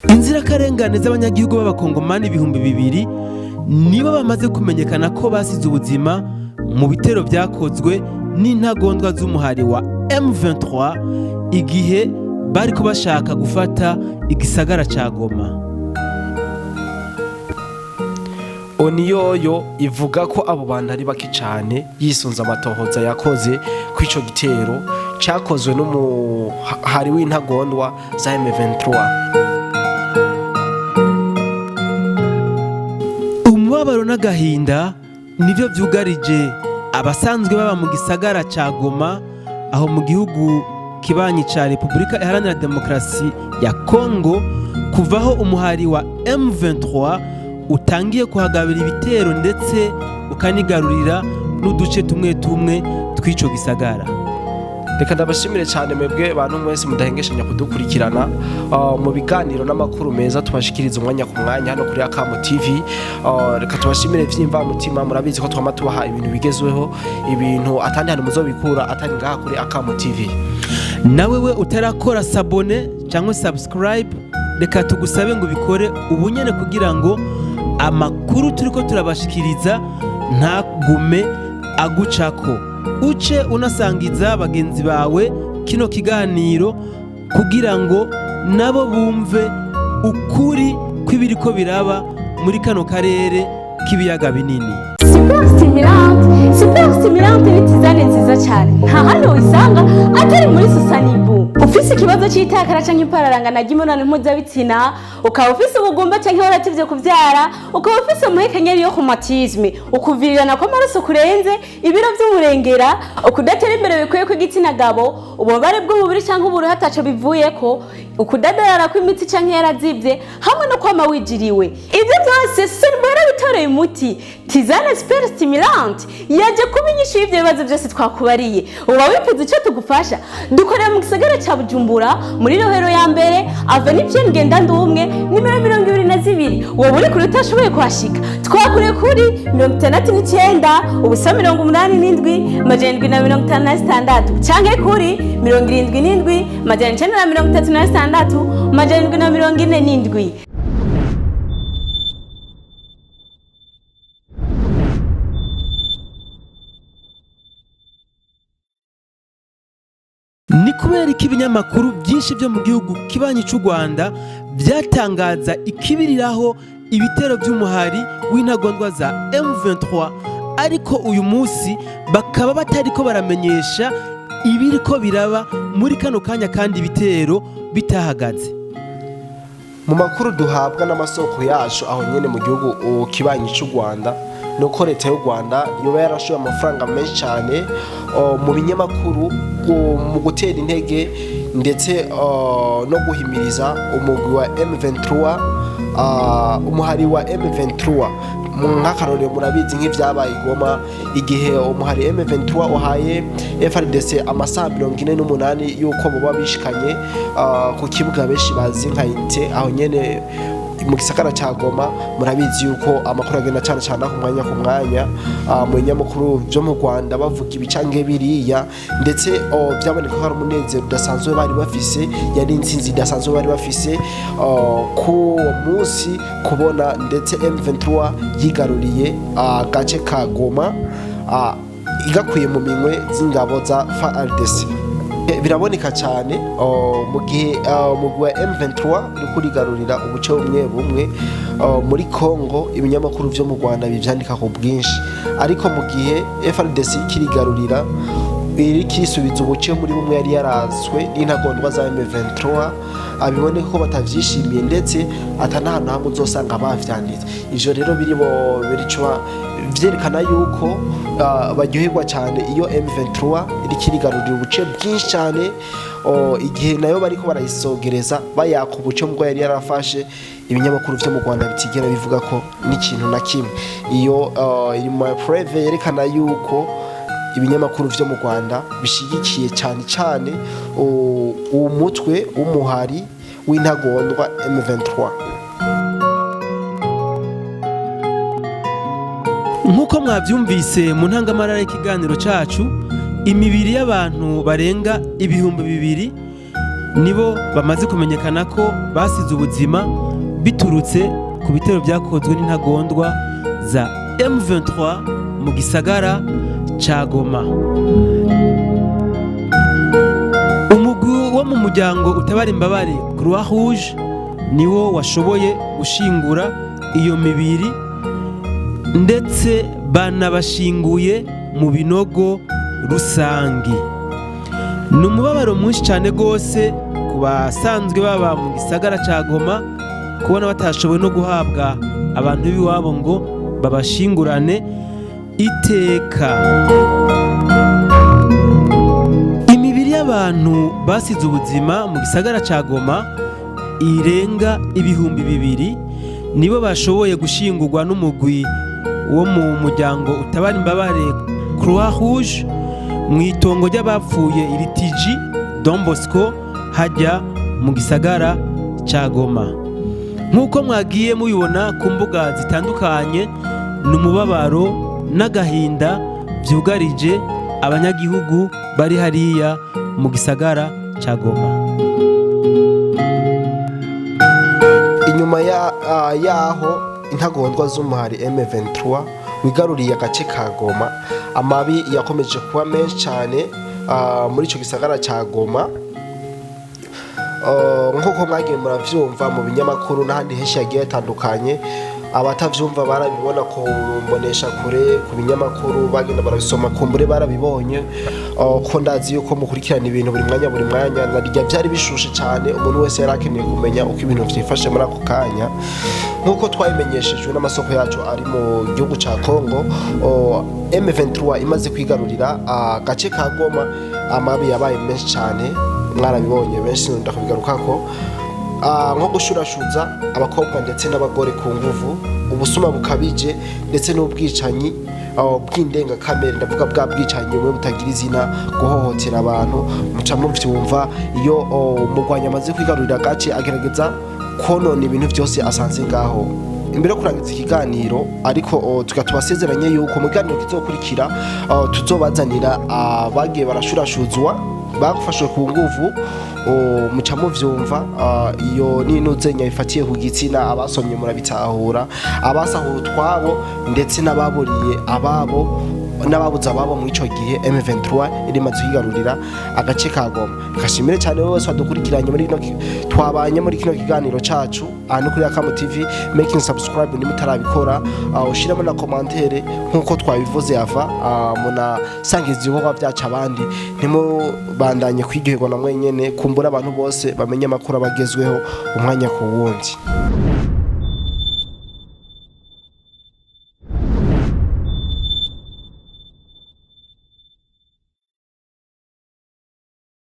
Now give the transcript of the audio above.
Inzirakarengane z'abanyagihugu b'abakongomani ibihumbi 2,000 nibo bamaze kumenyekana ko basize ubuzima mu bitero byakozwe n'intagondwa z'umuhari wa M23 igihe bariko bashaka gufata igisagara ca Goma. Oniyoyo ivuga ko abo bantu ari bake cyane yisunze amatohoza yakoze kw'ico gitero cyakozwe n'umuhari w'intagondwa za M23. Umubabaro n'agahinda nivyo vyugarije abasanzwe baba mu gisagara ca Goma, aho mu gihugu kibanyi ca Repubulika Iharanira Demokarasi ya Kongo, kuvaho umuhari wa M23 utangiye kuhagabira ibitero ndetse ukanigarurira n'uduce tumwe tumwe tw'ico gisagara. Reka ndabashimire cyane mwebwe bantu mwese mudahengeshanya kudukurikirana mu biganiro n'amakuru meza tubashikiriza umwanya ku mwanya hano kuri Akamu TV. Reka tubashimire vyimva mutima, murabizi ko twama tubaha ibintu bigezweho, ibintu atandi hano muzobikura atari ngaha kuri Akamu TV. Nawe we utarakora sabone cyangwa subscribe, reka tugusabe ngo bikore ubunyene kugira ngo amakuru turiko turabashikiriza ntagume agucako. Uce unasangiza bagenzi bawe kino kiganiro kugira ngo nabo bumve ukuri kw'ibiriko biraba muri kano karere k'ibiyaga binini. Super stimulante ni tizane nziza cyane. Nta handi wisanga atari muri Susanibu. Ufise ikibazo cy'itakara canke impararanga na gimona mpuzabitsina, ukaba ufise ubugumba canke warativye kuvyara, ukaba ufise umuhekenyeri yo rhumatisme, ukuvirirana kw'amaraso kurenze, ibiro vy'umurengera, ukudatera imbere bikwiye kw'igitsina gabo, ububabare bw'umubiri canke uburuhe ataco bivuyeko, ukudadara kw'imitsi canke yarazivye, hamwe no kwama wijiriwe. Ivyo byose Sunibera bitoreye umuti. Tizane Super Stimulante yaje kubinyisha ivyo bibazo byose twakubariye. Uba wifuza icyo tugufasha, dukorera mu gisagara ca Bujumbura muri Rohero ya mbere Avenue Pierre Ngendandumwe nimero 22. Wowe uri kuri utashoboye kuhashika, twakure kuri 69 ubusa 87 majana 756 canke kuri 77 majana 936 majana 747. Ni kubera ko ibinyamakuru byinshi byo mu gihugu kibanyi cy'u Rwanda byatangaza ikibiriraho ibitero by'umuhari w'intagondwa za M23, ariko uyu munsi bakaba batariko baramenyesha ibiriko biraba muri kano kanya kandi ibitero bitahagaze. Mu makuru duhabwa n'amasoko yacu aho nyene mu gihugu kibanyi cy'u Rwanda, nuko leta y'u Rwanda yoba yarashoye amafaranga menshi cyane mu binyamakuru mu gutera intege ndetse no guhimiriza umugwi wa M23, umuhari wa M23. Nk'akarorero murabizi nk'ivyabaye Goma igihe umuhari M23 uhaye FARDC amasaha 48 yuko boba bishikanye ku kibuga benshi bazi nka Inte aho nyene mu gisagara ca Goma. Murabizi yuko amakuru agenda cyane cyane ku mwanya mu binyamakuru byo mu Rwanda bavuga ibicange biriya, ndetse byaboneka ko hari umunezero udasanzwe bari bafise, yari intsinzi idasanzwe bari bafise ku munsi kubona ndetse M23 yigaruriye agace ka Goma igakwiye mu minwe z'ingabo za FARDC. Biraboneka cyane mu gihe umugwi wa M23 uri kurigarurira ubuce bumwe muri Kongo, ibinyamakuru byo mu Rwanda bivyandika ku bwinshi, ariko mu gihe FARDC kirigarurira iri kisubiza ubuce muri bumwe yari yarazwe n'intagondwa za M23, abibone ko batavyishimiye ndetse atanahantu hamwe uzosanga bavyanditse. Ivyo rero biricwa vyerekana yuko baryoherwa cyane iyo M23 iri kirigarurira ubuce bwinshi cyane, igihe nayo bariko barayisogereza bayaka ubuce mbwo yari yarafashe. Ibinyamakuru byo mu Rwanda bitigera bivuga ko n'ikintu na kimwe. Iyo iri mu preve yerekana yuko ibinyamakuru byo mu Rwanda bishigikiye cyane cyane umutwe w'umuhari w'intagondwa M23. Nk'uko mwabyumvise mu ntangamarara y'ikiganiro cacu, imibiri y'abantu barenga ibihumbi 2 nibo bamaze kumenyekana ko basize ubuzima biturutse ku bitero byakozwe n'intagondwa za M23 mu gisagara ca Goma. Umugwi wo mu muryango utabara imbabare Croix Rouge niwo washoboye gushingura iyo mibiri ndetse banabashinguye mu binogo rusangi. Ni umubabaro mwinshi cyane rwose ku basanzwe baba mu gisagara ca Goma kubona batashoboye no guhabwa abantu b'iwabo ngo babashingurane iteka. Imibiri y'abantu basize ubuzima mu gisagara ca Goma irenga ibihumbi 2 nibo bashoboye gushingurwa n'umugwi wo mu muryango utabara imbabare Croix Rouge mu itongo ry'abapfuye iritiji Don Bosco hajya mu gisagara ca Goma. Nk'uko mwagiye mubibona ku mbuga zitandukanye, ni umubabaro n'agahinda vyugarije abanyagihugu bari hariya mu gisagara ca Goma. Inyuma yaho intagondwa z'umuhari M23 wigaruriye agace ka Goma, amabi yakomeje kuba menshi cyane muri ico gisagara ca Goma. Nk'uko mwagiye muravyumva mu binyamakuru n'ahandi henshi yagiye hatandukanye, abatavyumva barabibona ku mbonesha kure, ku binyamakuru bagenda barabisoma kumbure barabibonye, ko ndazi yuko mukurikirana ibintu buri mwanya narirya byari bishushe cyane, umuntu wese yarakeneye kumenya uko ibintu vyifashe muri ako kanya. Nk'uko twabimenyeshejwe n'amasoko yacu ari mu gihugu ca Congo, M23 imaze kwigarurira agace ka Goma, amabi yabaye menshi cyane, mwarabibonye benshi ndakabigarukako, nko gushurashuza abakobwa ndetse n'abagore ku nguvu, ubusuma bukabije ndetse n'ubwicanyi bw'indengakamere, ndavuga bwa bwicanyi bumwe butagira izina, guhohotera abantu. Muca muvyumva iyo umugwanyi amaze kwigarurira agace agerageza konona ibintu byose asanze ngaho. Imbere yo kurangiza ikiganiro ariko tugatubasezeranye yuko mu kiganiro kizokurikira tuzobazanira abagiye barashurashuzwa bagufashwe ku nguvu. Muca muvyumva iyo n'inuzenya ifatiye ku gitsina, abasomye murabitahura, abasahuye utwabo ndetse n'ababuriye ababo n'ababuze ababo muri ico gihe M23 irimaze kwigarurira agace ka Goma. Kashimire cyane wose wadukurikiranye muri twabanye muri kino kiganiro cacu no kuri Akamo TV. Making subscribe ni mutarabikora, ushiramo na commentaire nkuko twabivuze ava, muna sangiza ibikorwa byacu abandi, ntimubandanye kwigihego na mwenyene, kumbura abantu bose bamenye amakuru abagezweho umwanya ku wundi.